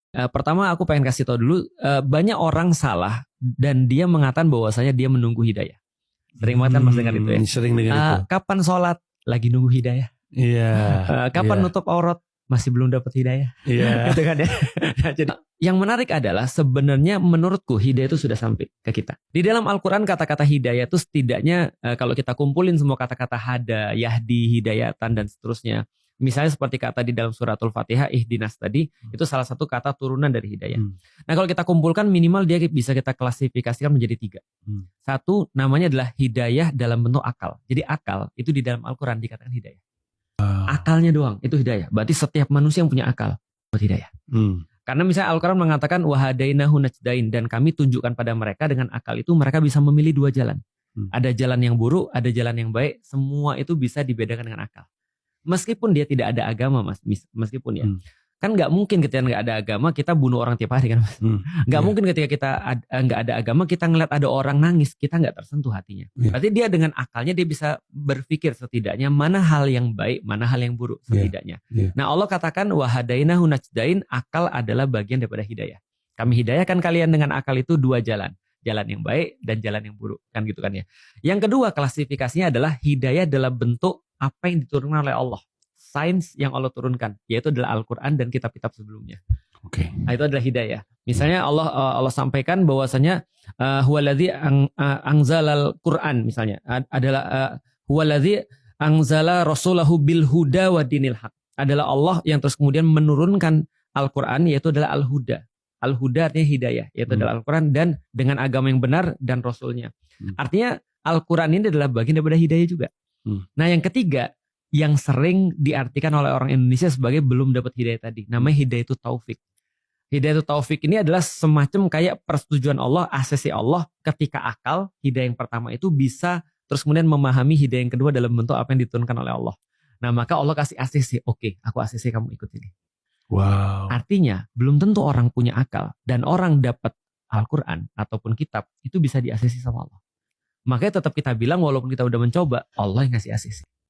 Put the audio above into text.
Pertama aku pengen kasih tahu dulu, banyak orang salah dan dia mengatakan bahwasanya dia menunggu hidayah. Sering banget kan Mas dengar itu ya. Sering dengar itu. Kapan sholat? Lagi nunggu hidayah. Iya. Kapan nutup aurat? Masih belum dapat hidayah. Iya. Gitu kan ya. Jadi yang menarik adalah sebenarnya menurutku hidayah itu sudah sampai ke kita. Di dalam Al-Quran kata-kata hidayah itu setidaknya kalau kita kumpulin semua kata-kata hada, yahdi, hidayatan dan seterusnya. Misalnya seperti kata di dalam suratul Fatihah, ihdinas tadi, itu salah satu kata turunan dari hidayah. Nah kalau kita kumpulkan minimal dia bisa kita klasifikasikan menjadi 3. Satu namanya adalah hidayah dalam bentuk akal. Jadi akal itu di dalam Al-Quran dikatakan hidayah. Akalnya doang itu hidayah. Berarti setiap manusia yang punya akal buat hidayah. Karena misalnya Al-Quran mengatakan wahadainahu najdain, dan kami tunjukkan pada mereka dengan akal itu mereka bisa memilih 2 jalan. Ada jalan yang buruk, ada jalan yang baik. Semua itu bisa dibedakan dengan akal. Meskipun dia tidak ada agama Mas, meskipun ya. Kan nggak mungkin ketika nggak ada agama kita bunuh orang tiap hari kan Mas. Nggak mungkin ketika kita nggak ada agama kita ngeliat ada orang nangis, kita nggak tersentuh hatinya. Berarti dia dengan akalnya dia bisa berpikir setidaknya mana hal yang baik, mana hal yang buruk setidaknya. Nah Allah katakan wahadainahu najdain, akal adalah bagian daripada hidayah. Kami hidayahkan kalian dengan akal itu 2 jalan. Jalan yang baik dan jalan yang buruk. Kan gitu kan ya. Yang kedua klasifikasinya adalah hidayah dalam bentuk apa yang diturunkan oleh Allah. Sains yang Allah turunkan. Yaitu adalah Al-Quran dan kitab-kitab sebelumnya. Nah, itu adalah hidayah. Misalnya Allah sampaikan bahwasanya huwaladzi anzalal Quran misalnya. Adalah huwaladzi anzala rasulahu bil huda wa dinil haq. Adalah Allah yang terus kemudian menurunkan Al-Quran yaitu adalah al-huda. Al-huda artinya hidayah, yaitu adalah Al-Quran dan dengan agama yang benar dan Rasulnya. Artinya Al-Quran ini adalah bagian daripada hidayah juga. Nah yang ketiga, yang sering diartikan oleh orang Indonesia sebagai belum dapat hidayah tadi, namanya hidayah itu taufik. Hidayah itu taufik ini adalah semacam kayak persetujuan Allah, ACC Allah ketika akal, hidayah yang pertama itu bisa terus kemudian memahami hidayah yang kedua dalam bentuk apa yang diturunkan oleh Allah. Nah maka Allah kasih ACC, oke, aku ACC kamu ikut ini. Wow. Artinya belum tentu orang punya akal dan orang dapat Al-Quran ataupun kitab itu bisa di-ACC sama Allah. Makanya tetap kita bilang walaupun kita udah mencoba, Allah yang ngasih ACC.